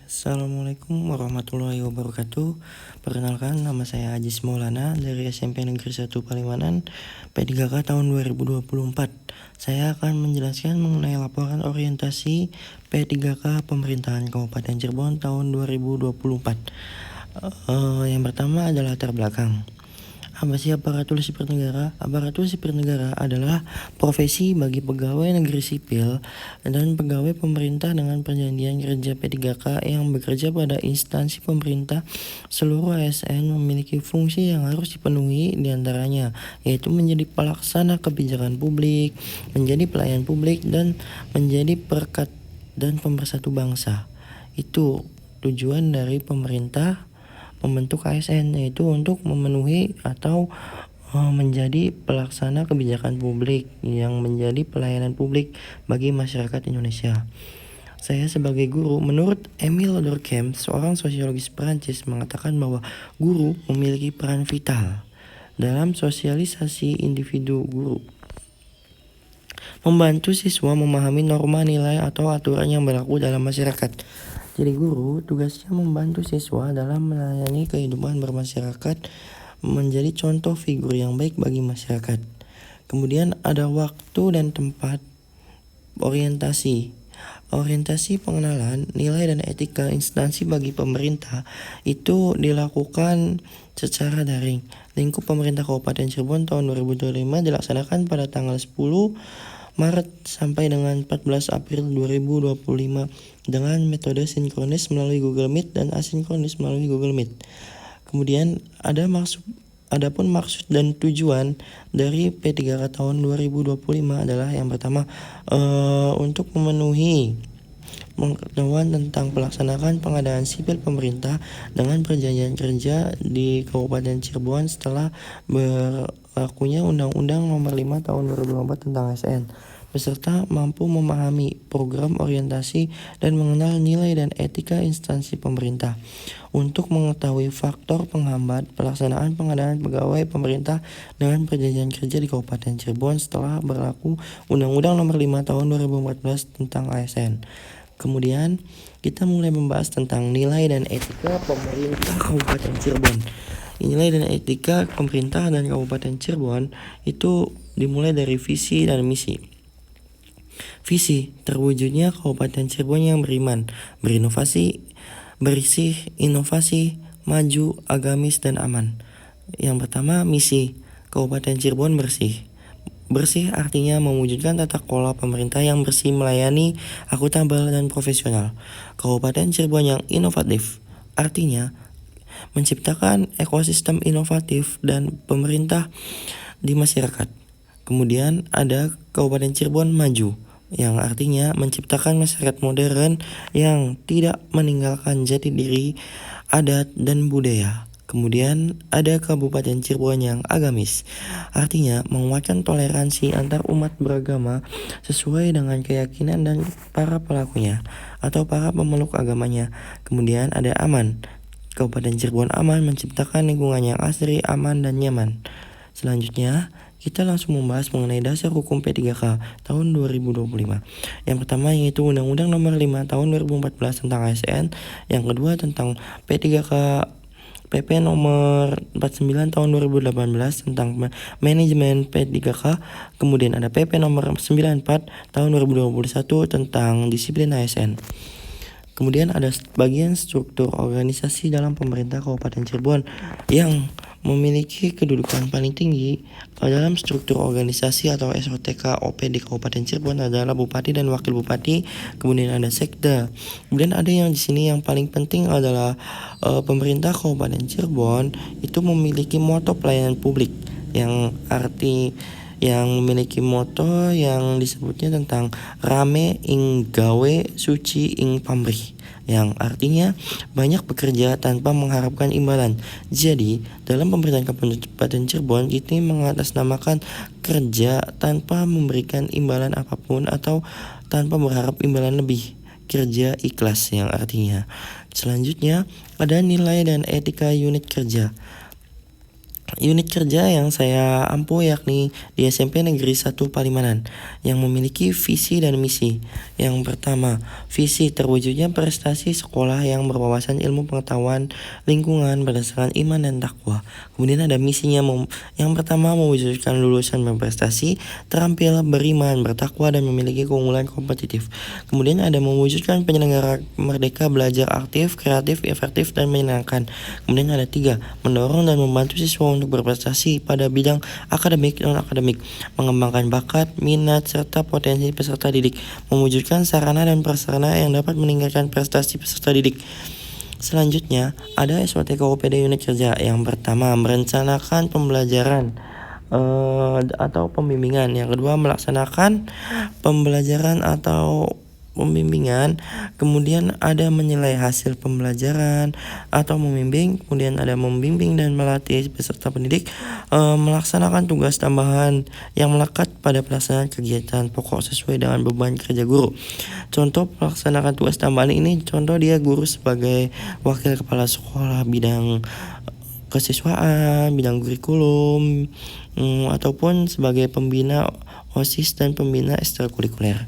Assalamualaikum warahmatullahi wabarakatuh. Perkenalkan, nama saya Ajis Maulana dari SMP Negeri 1 Palimanan, P3K tahun 2024. Saya akan menjelaskan mengenai laporan orientasi P3K Pemerintahan Kabupaten Cirebon tahun 2024. Yang pertama adalah latar belakang. Apa sih aparatur sipil negara? Aparatur sipil negara adalah profesi bagi pegawai negeri sipil dan pegawai pemerintah dengan perjanjian kerja P3K yang bekerja pada instansi pemerintah. Seluruh ASN memiliki fungsi yang harus dipenuhi diantaranya, yaitu menjadi pelaksana kebijakan publik, menjadi pelayan publik, dan menjadi perekat dan pemersatu bangsa. Itu tujuan dari pemerintah membentuk ASN, yaitu untuk memenuhi atau menjadi pelaksana kebijakan publik yang menjadi pelayanan publik bagi masyarakat Indonesia. Saya sebagai guru, menurut Emile Durkheim, seorang sosiologis Perancis, mengatakan bahwa guru memiliki peran vital dalam sosialisasi individu guru, membantu siswa memahami norma, nilai, atau aturan yang berlaku dalam masyarakat. Jadi guru tugasnya membantu siswa dalam melayani kehidupan bermasyarakat, menjadi contoh figur yang baik bagi masyarakat. Kemudian ada waktu dan tempat orientasi. Orientasi pengenalan nilai dan etika instansi bagi pemerintah itu dilakukan secara daring. Lingkup pemerintah Kabupaten Cirebon tahun 2025 dilaksanakan pada tanggal 10 Maret sampai dengan 14 April 2025 dengan metode sinkronis melalui Google Meet dan asinkronis melalui Google Meet. Kemudian adapun maksud dan tujuan dari P3K tahun 2025 adalah yang pertama untuk memenuhi pengetahuan tentang pelaksanaan pengadaan sipil pemerintah dengan perjanjian kerja di Kabupaten Cirebon setelah berlakunya Undang-Undang Nomor 5 Tahun 2024 tentang ASN. Peserta mampu memahami program orientasi dan mengenal nilai dan etika instansi pemerintah. Untuk mengetahui faktor penghambat pelaksanaan pengadaan pegawai pemerintah dengan perjanjian kerja di Kabupaten Cirebon setelah berlaku Undang-Undang Nomor 5 Tahun 2014 tentang ASN. Kemudian kita mulai membahas tentang nilai dan etika pemerintah Kabupaten Cirebon. Nilai dan etika pemerintah dan Kabupaten Cirebon itu dimulai dari visi dan misi. Visi, terwujudnya Kabupaten Cirebon yang beriman, berinovasi, bersih, inovasi, maju, agamis, dan aman. Yang pertama, misi Kabupaten Cirebon bersih. Bersih artinya mewujudkan tata kelola pemerintah yang bersih, melayani, akuntabel, dan profesional. Kabupaten Cirebon yang inovatif artinya menciptakan ekosistem inovatif dan pemerintah di masyarakat. Kemudian ada Kabupaten Cirebon maju, yang artinya menciptakan masyarakat modern yang tidak meninggalkan jati diri, adat, dan budaya. Kemudian ada Kabupaten Cirebon yang agamis, artinya menguatkan toleransi antar umat beragama sesuai dengan keyakinan dan para pelakunya atau para pemeluk agamanya. Kemudian ada aman. Kabupaten Cirebon aman menciptakan lingkungan yang asri, aman, dan nyaman. Selanjutnya, kita langsung membahas mengenai dasar hukum P3K tahun 2025. Yang pertama yaitu Undang-Undang Nomor 5 Tahun 2014 tentang ASN. Yang kedua tentang P3K PP Nomor 49 Tahun 2018 tentang manajemen P3K. Kemudian ada PP Nomor 94 Tahun 2021 tentang disiplin ASN. Kemudian ada bagian struktur organisasi dalam pemerintah Kabupaten Cirebon yang memiliki kedudukan paling tinggi dalam struktur organisasi atau SOTK OP di Kabupaten Cirebon adalah Bupati dan Wakil Bupati. Kemudian ada Sekda. Kemudian ada yang di sini yang paling penting adalah pemerintah Kabupaten Cirebon itu memiliki moto pelayanan publik yang memiliki moto yang disebutnya tentang rame ing gawe suci ing pamrih, yang artinya banyak bekerja tanpa mengharapkan imbalan. Jadi dalam pemerintahan Kabupaten Cirebon ini mengatasnamakan kerja tanpa memberikan imbalan apapun atau tanpa berharap imbalan lebih, kerja ikhlas yang artinya. Selanjutnya ada nilai dan etika unit kerja. Unit kerja yang saya ampu yakni di SMP Negeri 1 Palimanan yang memiliki visi dan misi. Yang pertama, visi terwujudnya prestasi sekolah yang berwawasan ilmu pengetahuan lingkungan berdasarkan iman dan takwa. Kemudian ada misinya yang pertama mewujudkan lulusan berprestasi, terampil, beriman, bertakwa dan memiliki keunggulan kompetitif. Kemudian ada mewujudkan penyelenggara merdeka belajar aktif, kreatif, efektif dan menyenangkan. Kemudian ada 3, mendorong dan membantu siswa untuk berprestasi pada bidang akademik dan non-akademik, mengembangkan bakat, minat, serta potensi peserta didik, mewujudkan sarana dan prasarana yang dapat meningkatkan prestasi peserta didik. Selanjutnya, ada SWTKOPD unit kerja. Yang pertama, merencanakan pembelajaran atau pembimbingan. Yang kedua, melaksanakan pembelajaran atau pembimbingan. Kemudian ada menilai hasil pembelajaran atau membimbing. Kemudian ada membimbing dan melatih peserta pendidik melaksanakan tugas tambahan yang melekat pada pelaksanaan kegiatan pokok sesuai dengan beban kerja guru. Contoh melaksanakan tugas tambahan ini, contoh dia guru sebagai wakil kepala sekolah bidang kesiswaan, bidang kurikulum, ataupun sebagai pembina OSIS dan pembina ekstrakurikuler.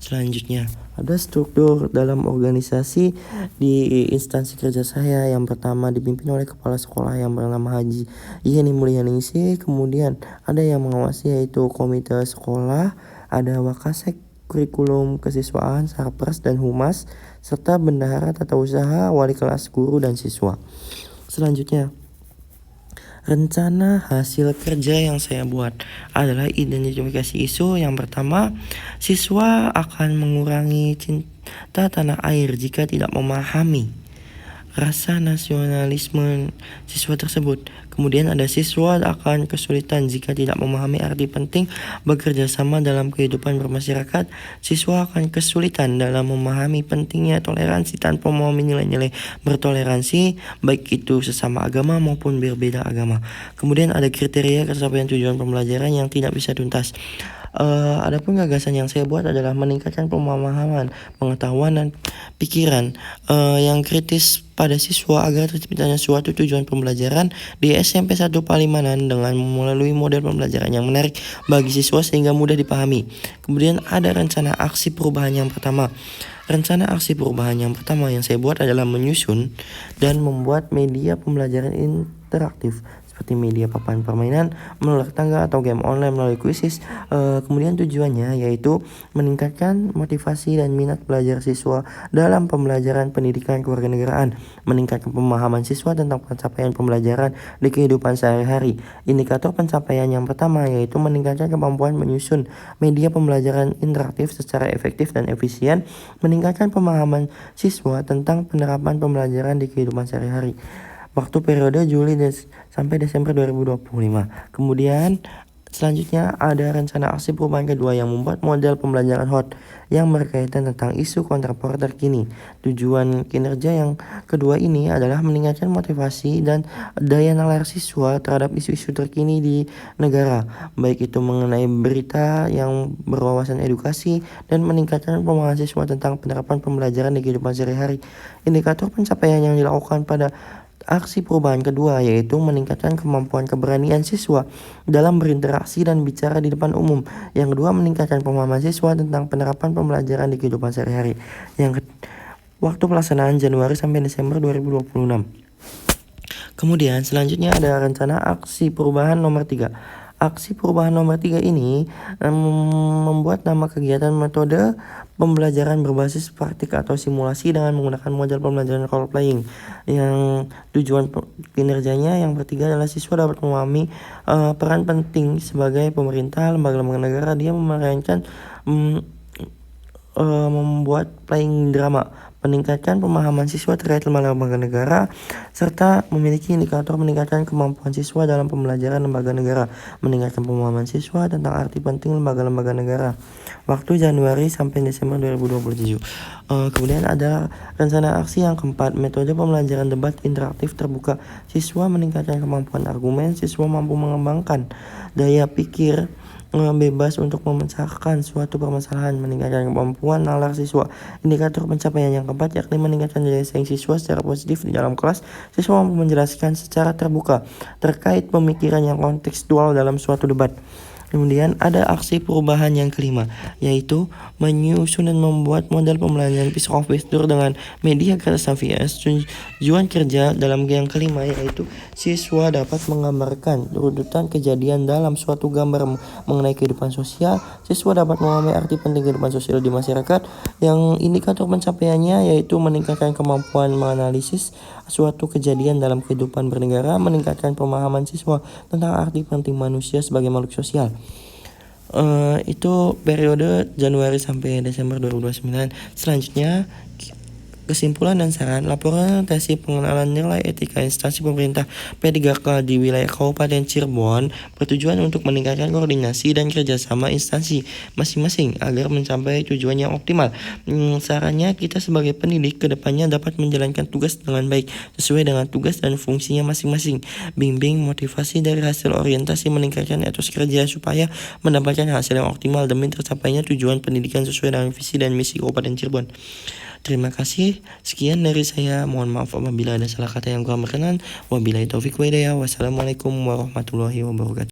Selanjutnya, ada struktur dalam organisasi di instansi kerja saya. Yang pertama dipimpin oleh kepala sekolah yang bernama Haji Yani Mulyaningsih. Kemudian ada yang mengawasi yaitu komite sekolah, ada wakasek kurikulum kesiswaan, sarpras dan humas, serta bendahara tata usaha, wali kelas, guru dan siswa. Selanjutnya, rencana hasil kerja yang saya buat adalah identifikasi isu. Yang pertama, siswa akan mengurangi cinta tanah air jika tidak memahami rasa nasionalisme siswa tersebut. Kemudian ada siswa akan kesulitan jika tidak memahami arti penting bekerja sama dalam kehidupan bermasyarakat. Siswa akan kesulitan dalam memahami pentingnya toleransi tanpa memahami nilai-nilai bertoleransi, baik itu sesama agama maupun berbeda agama. Kemudian ada kriteria capaian tujuan pembelajaran yang tidak bisa tuntas. Adapun gagasan yang saya buat adalah meningkatkan pemahaman, pengetahuan dan pikiran yang kritis pada siswa agar terciptanya suatu tujuan pembelajaran di SMP 1 Palimanan dengan melalui model pembelajaran yang menarik bagi siswa sehingga mudah dipahami. Kemudian ada rencana aksi perubahan yang pertama. Rencana aksi perubahan yang pertama yang saya buat adalah menyusun dan membuat media pembelajaran interaktif seperti media papan permainan, menolak tangga atau game online melalui kuisis. Kemudian tujuannya yaitu meningkatkan motivasi dan minat belajar siswa dalam pembelajaran pendidikan kewarganegaraan, meningkatkan pemahaman siswa tentang pencapaian pembelajaran di kehidupan sehari-hari. Indikator pencapaian yang pertama yaitu meningkatkan kemampuan menyusun media pembelajaran interaktif secara efektif dan efisien, meningkatkan pemahaman siswa tentang penerapan pembelajaran di kehidupan sehari-hari. Waktu periode Juli sampai Desember 2025. Kemudian selanjutnya ada rencana aksi perubahan kedua yang membuat model pembelajaran hot yang berkaitan tentang isu kontemporer terkini. Tujuan kinerja yang kedua ini adalah meningkatkan motivasi dan daya nalar siswa terhadap isu-isu terkini di negara, baik itu mengenai berita yang berwawasan edukasi dan meningkatkan pemahaman siswa tentang penerapan pembelajaran di kehidupan sehari-hari. Indikator pencapaian yang dilakukan pada aksi perubahan kedua yaitu meningkatkan kemampuan keberanian siswa dalam berinteraksi dan bicara di depan umum. Yang kedua, meningkatkan pemahaman siswa tentang penerapan pembelajaran di kehidupan sehari-hari. Waktu pelaksanaan Januari sampai Desember 2026. Kemudian selanjutnya ada rencana aksi perubahan nomor 3. Aksi perubahan nomor 3 ini membuat nama kegiatan metode pembelajaran berbasis praktik atau simulasi dengan menggunakan model pembelajaran role playing. Yang tujuan kinerjanya yang ketiga adalah siswa dapat memahami peran penting sebagai pemerintah, lembaga-lembaga negara. Dia memainkan membuat playing drama, meningkatkan pemahaman siswa terkait lembaga negara, serta memiliki indikator meningkatkan kemampuan siswa dalam pembelajaran lembaga negara, meningkatkan pemahaman siswa tentang arti penting lembaga-lembaga negara. Waktu Januari sampai Desember 2027. Kemudian ada rencana aksi yang keempat, metode pembelajaran debat interaktif terbuka. Siswa meningkatkan kemampuan argumen, siswa mampu mengembangkan daya pikir bebas untuk memecahkan suatu permasalahan, meningkatkan kemampuan nalar siswa. Indikator pencapaian yang keempat yakni meningkatkan daya saing siswa secara positif di dalam kelas. Siswa mampu menjelaskan secara terbuka terkait pemikiran yang kontekstual dalam suatu debat. Kemudian ada aksi perubahan yang kelima, yaitu menyusun dan membuat model pembelajaran piece of paper dengan media kertas dan VS. Tujuan kerja dalam yang kelima yaitu siswa dapat menggambarkan runutan kejadian dalam suatu gambar mengenai kehidupan sosial. Siswa dapat memahami arti penting kehidupan sosial di masyarakat. Yang indikator pencapaiannya yaitu meningkatkan kemampuan menganalisis suatu kejadian dalam kehidupan bernegara, meningkatkan pemahaman siswa tentang arti penting manusia sebagai makhluk sosial. Itu periode Januari sampai Desember 2029. Selanjutnya kesimpulan dan saran laporan orientasi pengenalan nilai etika instansi pemerintah P3K di wilayah Kabupaten Cirebon bertujuan untuk meningkatkan koordinasi dan kerjasama instansi masing-masing agar mencapai tujuan yang optimal. Sarannya kita sebagai pendidik kedepannya dapat menjalankan tugas dengan baik sesuai dengan tugas dan fungsinya masing-masing. Bimbing motivasi dari hasil orientasi, meningkatkan etos kerja supaya mendapatkan hasil yang optimal demi tercapainya tujuan pendidikan sesuai dengan visi dan misi Kabupaten Cirebon. Terima kasih. Sekian dari saya. Mohon maaf apabila ada salah kata yang kurang berkenan. Wabillahi taufik wa hidayah. Wassalamualaikum warahmatullahi wabarakatuh.